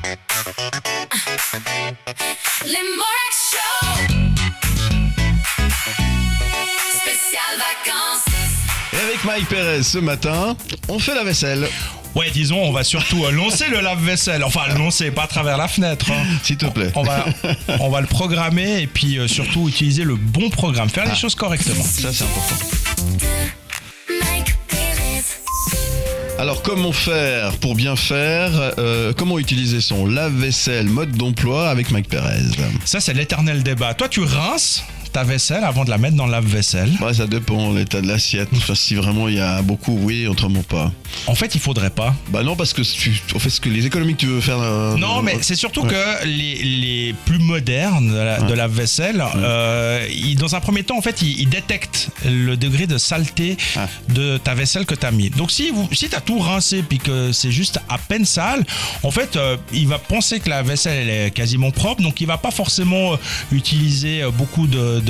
L'Impact Show. Spécial vacances. Et avec Mike Perez ce matin, on fait la vaisselle. Ouais, disons, on va surtout lancer le lave-vaisselle. Enfin, lancer, pas à travers la fenêtre. Hein. S'il te plaît. On va le programmer et puis surtout utiliser le bon programme. Faire les choses correctement. Ça, c'est important. Mike Perez. Alors, comment faire pour bien faire comment utiliser son lave-vaisselle mode d'emploi avec Mike Perez? Ça, c'est l'éternel débat. Toi, tu rinces ta vaisselle avant de la mettre dans le lave-vaisselle. Ouais, ça dépend l'état de l'assiette. Enfin, si vraiment il y a beaucoup, oui, autrement pas. En fait, il faudrait pas. Bah non, parce que en fait, ce que les économies que tu veux faire. Non, mais c'est surtout que les plus modernes de la vaisselle, dans un premier temps, en fait, ils détectent le degré de saleté de ta vaisselle que tu as mis. Donc, si tu as tout rincé puis que c'est juste à peine sale, en fait, il va penser que la vaisselle elle est quasiment propre. Donc, il va pas forcément utiliser beaucoup de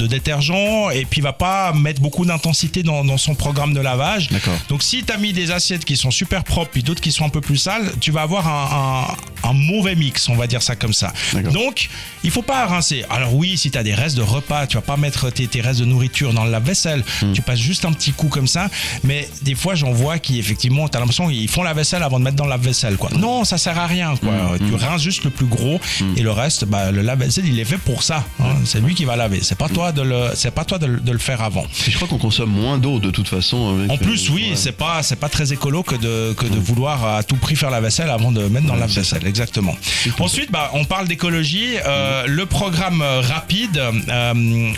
détergent et puis il va pas mettre beaucoup d'intensité dans son programme de lavage. D'accord. Donc, si tu as mis des assiettes qui sont super propres puis d'autres qui sont un peu plus sales, tu vas avoir un mauvais mix, on va dire ça comme ça. D'accord. Donc, il faut pas rincer. Alors oui, si tu as des restes de repas, tu vas pas mettre tes restes de nourriture dans le lave-vaisselle. Tu passes juste un petit coup comme ça. Mais des fois, j'en vois qui, effectivement, tu as l'impression qu'ils font la vaisselle avant de mettre dans le lave-vaisselle, quoi. Non, ça sert à rien, quoi. Tu rinces juste le plus gros et le reste, le lave-vaisselle, il est fait pour ça. Hein. C'est lui qui va laver. C'est pas toi de le faire avant. Et je crois qu'on consomme moins d'eau de toute façon. Avec En plus, oui, c'est pas très écolo que de vouloir à tout prix faire la vaisselle avant de mettre dans la vaisselle. Exactement. Ensuite, on parle d'écologie. Le programme rapide,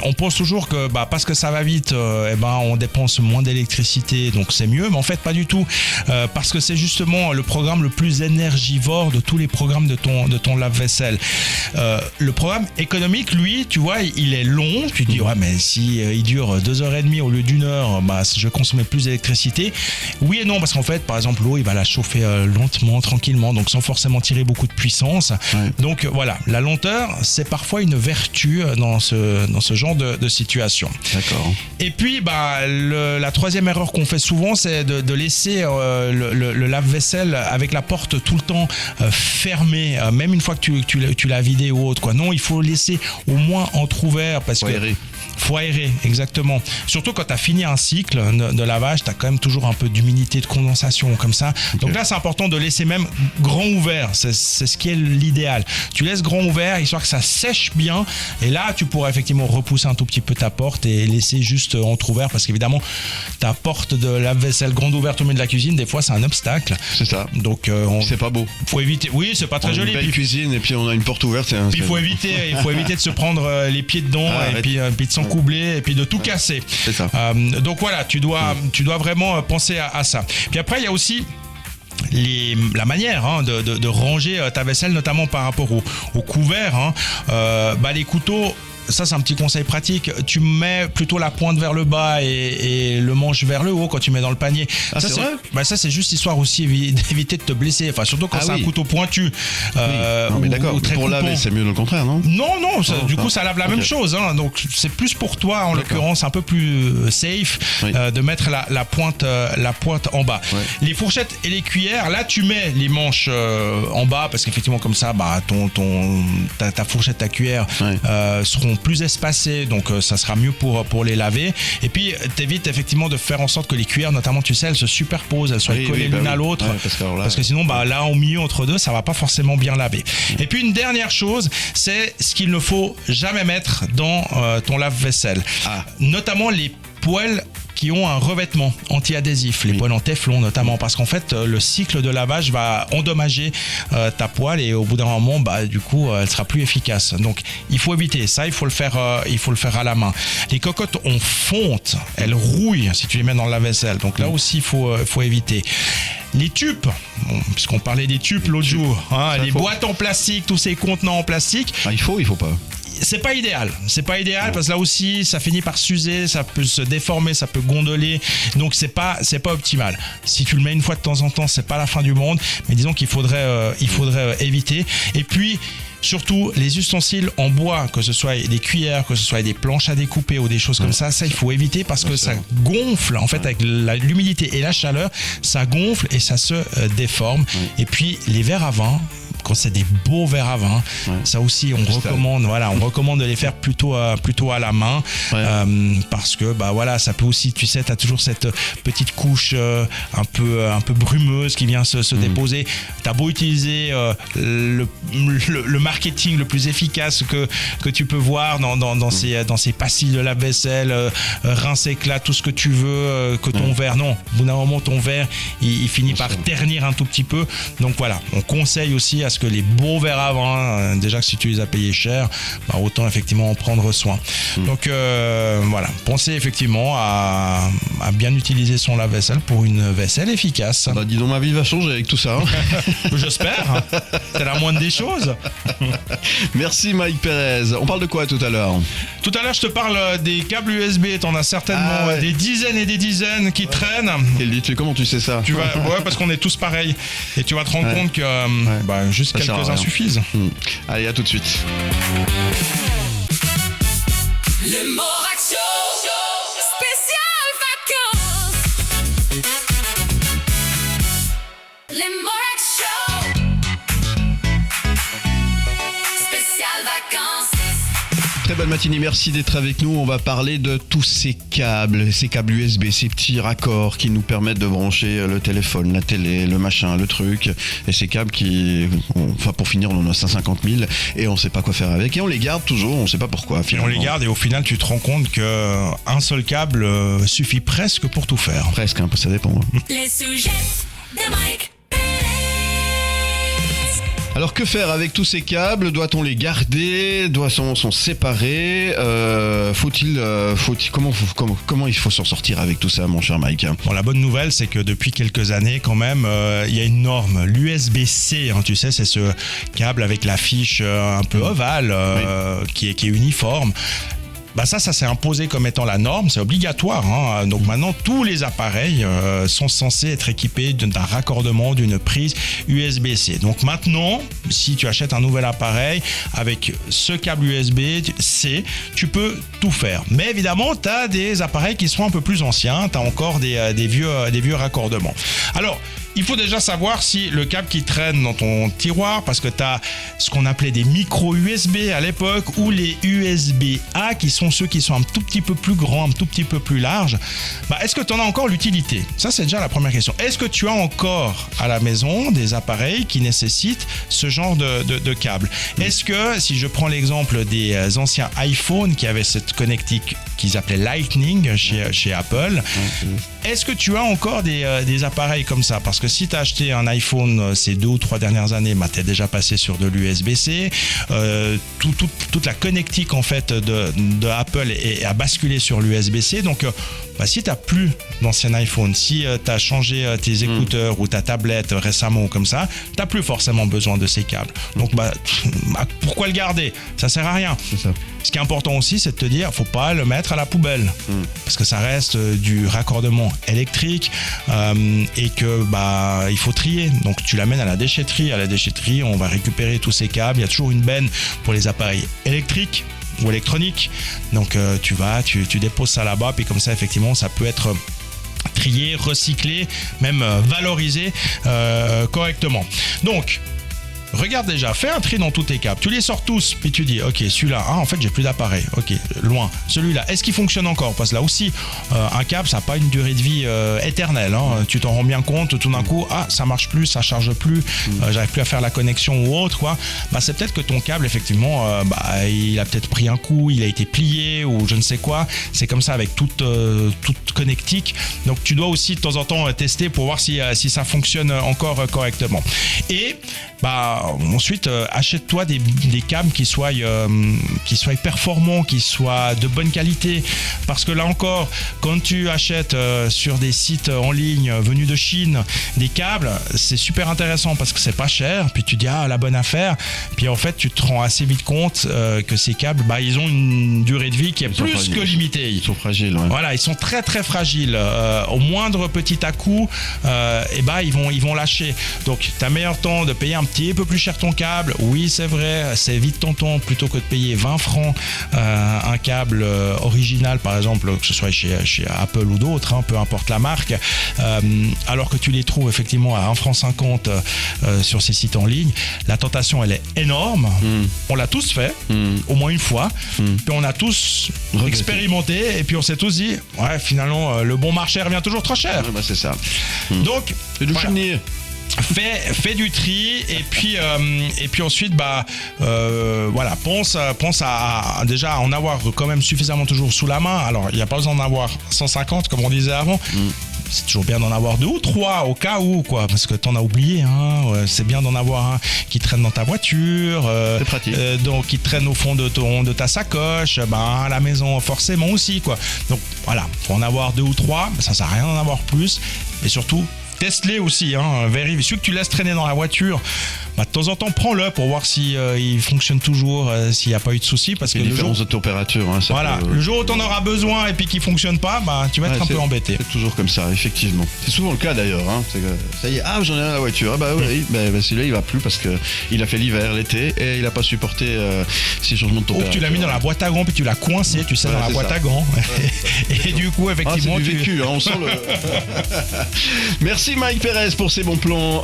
on pense toujours que parce que ça va vite, on dépense moins d'électricité, donc c'est mieux. Mais en fait, pas du tout, parce que c'est justement le programme le plus énergivore de tous les programmes de ton lave-vaisselle. Le programme économique, lui, tu vois, il est long. Tu te dis ouais, mais si il dure 2h30 au lieu d'une heure, je consommais plus d'électricité. Oui et non, parce qu'en fait, par exemple, l'eau, il va la chauffer lentement, tranquillement, donc sans forcément tirer beaucoup de puissance. Ouais. Donc voilà, la lenteur, c'est parfois une vertu dans ce genre de situation. D'accord. Et puis, la troisième erreur qu'on fait souvent, c'est de laisser le lave-vaisselle avec la porte tout le temps fermée, même une fois que tu l'as vidé ou autre, quoi. Non, il faut laisser au moins entrouvert parce que faut aérer, exactement. Surtout quand tu as fini un cycle de lavage, tu as quand même toujours un peu d'humidité, de condensation comme ça. Okay. Donc là, c'est important de laisser même grand ouvert. C'est ce qui est l'idéal. Tu laisses grand ouvert, histoire que ça sèche bien. Et là, tu pourras effectivement repousser un tout petit peu ta porte et laisser juste entrouvert. Parce qu'évidemment, ta porte de lave-vaisselle grande ouverte au milieu de la cuisine, des fois, c'est un obstacle. C'est ça. Donc, c'est pas beau. Faut éviter. Oui, c'est pas très joli. Une belle cuisine et puis on a une porte ouverte. Puis il faut éviter de se prendre les pieds dedans et puis de s'encoubler et puis de tout casser. C'est ça. Donc voilà, tu dois vraiment penser à ça. Puis après, il y a aussi la manière de ranger ta vaisselle, notamment par rapport au couvert. Les couteaux, ça c'est un petit conseil pratique. Tu mets plutôt la pointe vers le bas et le manche vers le haut quand tu mets dans le panier. Ah, ça, ça c'est juste histoire aussi d'éviter de te blesser. Enfin, surtout quand c'est un couteau pointu. Non, mais d'accord. Pour laver, c'est mieux le contraire, non? Non. Du coup, ça lave la même chose. Donc c'est plus pour toi, en l'occurrence, un peu plus safe de mettre la pointe en bas. Ouais. Les fourchettes et les cuillères, là tu mets les manches en bas parce qu'effectivement comme ça, ta fourchette, ta cuillère seront plus espacés, donc ça sera mieux pour les laver. Et puis t'évites effectivement de faire en sorte que les cuillères, notamment tu sais, elles se superposent, elles soient collées l'une à l'autre, parce que sinon là au milieu entre deux ça va pas forcément bien laver. Et puis une dernière chose, c'est ce qu'il ne faut jamais mettre dans ton lave-vaisselle, notamment les poêles qui ont un revêtement anti-adhésif, les poêles en téflon notamment, parce qu'en fait le cycle de lavage va endommager ta poêle et au bout d'un moment du coup elle sera plus efficace. Donc il faut éviter ça, il faut le faire à la main. Les cocottes ont fonte, elles rouillent si tu les mets dans le lave-vaisselle, donc là aussi il faut éviter. Les tubes, puisqu'on parlait des tubes l'autre jour, les boîtes en plastique, tous ces contenants en plastique. Il faut pas. C'est pas idéal parce que là aussi ça finit par s'user, ça peut se déformer, ça peut gondoler, donc c'est pas optimal. Si tu le mets une fois de temps en temps, c'est pas la fin du monde, mais disons qu'il faudrait éviter. Et puis surtout les ustensiles en bois, que ce soit des cuillères, que ce soit des planches à découper ou des choses comme ça, il faut éviter parce que ça gonfle. En fait, avec l'humidité et la chaleur, ça gonfle et ça se déforme. Et puis, les verres à vin, quand c'est des beaux verres à vin, ça aussi on recommande de les faire plutôt à la main, parce que ça peut aussi, tu sais, tu as toujours cette petite couche un peu brumeuse qui vient se déposer. Tu as beau utiliser le marketing le plus efficace que tu peux voir dans ces pastilles de lave-vaisselle, rince éclat, tout ce que tu veux, que ton verre, non, au bout d'un moment ton verre il finit par ternir un tout petit peu. Donc voilà, on conseille aussi à ce que les beaux verres à vin, déjà que si tu les as payés cher, autant effectivement en prendre soin. Donc voilà, pensez effectivement à bien utiliser son lave-vaisselle pour une vaisselle efficace. Dis donc, ma vie va changer avec tout ça. J'espère, c'est la moindre des choses. Merci Mike Pérez. On parle de quoi tout à l'heure? Tout à l'heure, je te parle des câbles USB. T'en as certainement des dizaines et des dizaines qui traînent. Et comment tu sais ça? Parce qu'on est tous pareils. Et tu vas te rendre compte que juste quelques-uns suffisent. Allez, à tout de suite. Le Morac Show, spécial vacances. Le Morac Show, spécial vacances. Très bonne matinée, merci d'être avec nous. On va parler de tous ces câbles USB, ces petits raccords qui nous permettent de brancher le téléphone, la télé, le machin, le truc. Et ces câbles pour finir, on en a 150 000 et on sait pas quoi faire avec. Et on les garde toujours, on sait pas pourquoi. Et on les garde et au final, tu te rends compte qu'un seul câble suffit presque pour tout faire. Presque, ça dépend. Les sujets de Mike. Alors que faire avec tous ces câbles? Doit-on les garder? Doit-on s'en séparer? Comment il faut s'en sortir avec tout ça, mon cher Mike? Bon, la bonne nouvelle, c'est que depuis quelques années, quand même, il y a une norme, l'USB-C. Tu sais, c'est ce câble avec la fiche un peu ovale, qui est uniforme. Ça s'est imposé comme étant la norme, c'est obligatoire. Donc maintenant, tous les appareils sont censés être équipés d'un raccordement, d'une prise USB-C. Donc maintenant, si tu achètes un nouvel appareil avec ce câble USB-C, tu peux tout faire. Mais évidemment, tu as des appareils qui sont un peu plus anciens, tu as encore des vieux raccordements. Alors, il faut déjà savoir si le câble qui traîne dans ton tiroir, parce que tu as ce qu'on appelait des micro USB à l'époque, ou les USB-A, qui sont ceux qui sont un tout petit peu plus grands, un tout petit peu plus larges. Est-ce que tu en as encore l'utilité? Ça, c'est déjà la première question. Est-ce que tu as encore à la maison des appareils qui nécessitent ce genre de câble? Est-ce que, si je prends l'exemple des anciens iPhone qui avaient cette connectique qu'ils appelaient Lightning chez Apple, est-ce que tu as encore des appareils comme ça? Parce que si tu as acheté un iPhone ces 2 ou 3 dernières années, tu es déjà passé sur de l'USB-C. Toute la connectique en fait de Apple a basculé sur l'USB-C. Donc si tu n'as plus d'ancien iPhone, si tu as changé tes écouteurs ou ta tablette récemment ou comme ça, tu n'as plus forcément besoin de ces câbles. Donc pourquoi le garder? Ça sert à rien. C'est ça. Ce qui est important aussi, c'est de te dire, faut pas le mettre à la poubelle, parce que ça reste du raccordement électrique et que il faut trier. Donc tu l'amènes à la déchetterie. À la déchetterie, on va récupérer tous ces câbles. Il y a toujours une benne pour les appareils électriques ou électroniques. Donc tu déposes ça là-bas, puis comme ça, effectivement, ça peut être trié, recyclé, même valorisé correctement. Donc regarde déjà, fais un tri dans tous tes câbles. Tu les sors tous, puis tu dis, ok, celui-là, en fait, j'ai plus d'appareil. Ok, loin. Celui-là, est-ce qu'il fonctionne encore? Parce que là aussi, un câble, ça n'a pas une durée de vie éternelle. Tu t'en rends bien compte, tout d'un coup, ça marche plus, ça charge plus, j'arrive plus à faire la connexion ou autre, quoi. C'est peut-être que ton câble, effectivement, il a peut-être pris un coup, il a été plié ou je ne sais quoi. C'est comme ça avec toute connectique. Donc, tu dois aussi de temps en temps tester pour voir si ça fonctionne encore correctement. Et ensuite, achète-toi des câbles qui soient performants, qui soient de bonne qualité. Parce que là encore, quand tu achètes sur des sites en ligne venus de Chine des câbles, c'est super intéressant parce que c'est pas cher. Puis tu dis, la bonne affaire. Puis en fait, tu te rends assez vite compte que ces câbles, ils ont une durée de vie qui est plus que limitée. Ils sont fragiles. Ouais. Voilà, ils sont très très fragiles. Au moindre petit à-coup, ils vont lâcher. Donc, tu as meilleur temps de payer un petit peu peu plus cher ton câble. Oui, c'est vrai, c'est vite tonton plutôt que de payer 20 francs un câble original, par exemple, que ce soit chez Apple ou d'autres, peu importe la marque, alors que tu les trouves effectivement à 1,50 franc sur ces sites en ligne. La tentation, elle est énorme. On l'a tous fait, au moins une fois. Puis on a tous expérimenté et puis on s'est tous dit, ouais, finalement, le bon marché revient toujours trop cher. Ouais, bah, c'est ça. Donc, C'est du souvenir. Fais du tri et puis ensuite voilà, pense à déjà en avoir quand même suffisamment toujours sous la main. Alors il n'y a pas besoin d'en avoir 150 comme on disait avant. C'est toujours bien d'en avoir 2 ou 3 au cas où, quoi, parce que t'en as oublié. C'est bien d'en avoir un qui traîne dans ta voiture, c'est pratique. donc qui traîne au fond de ta sacoche, à la maison forcément aussi, quoi. Donc voilà, faut en avoir 2 ou 3, mais ça sert à rien d'en avoir plus. Et surtout, teste-les aussi, vérifie. Celui que tu laisses traîner dans la voiture, de temps en temps, prends-le pour voir si il fonctionne toujours, s'il n'y a pas eu de soucis. Parce que les le jour, différences de température. voilà, le jour où tu en auras besoin et puis qu'il ne fonctionne pas, tu vas être un peu embêté. C'est toujours comme ça, effectivement. C'est souvent le cas d'ailleurs. C'est que, ça y est, j'en ai un à la voiture. Oui, celui-là il va plus parce qu'il a fait l'hiver, l'été et il n'a pas supporté ces changements de température. Ou tu l'as mis dans la boîte à gants puis tu l'as coincé, tu sais, dans la boîte à gants. Et du coup, effectivement, c'est du vécu, on sent le. Merci Mike Pérez pour ces bons plans.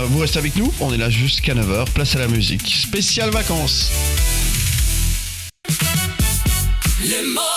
Vous restez avec nous, on est là jusqu'à 9h. Place à la musique. Spéciale vacances. Le mot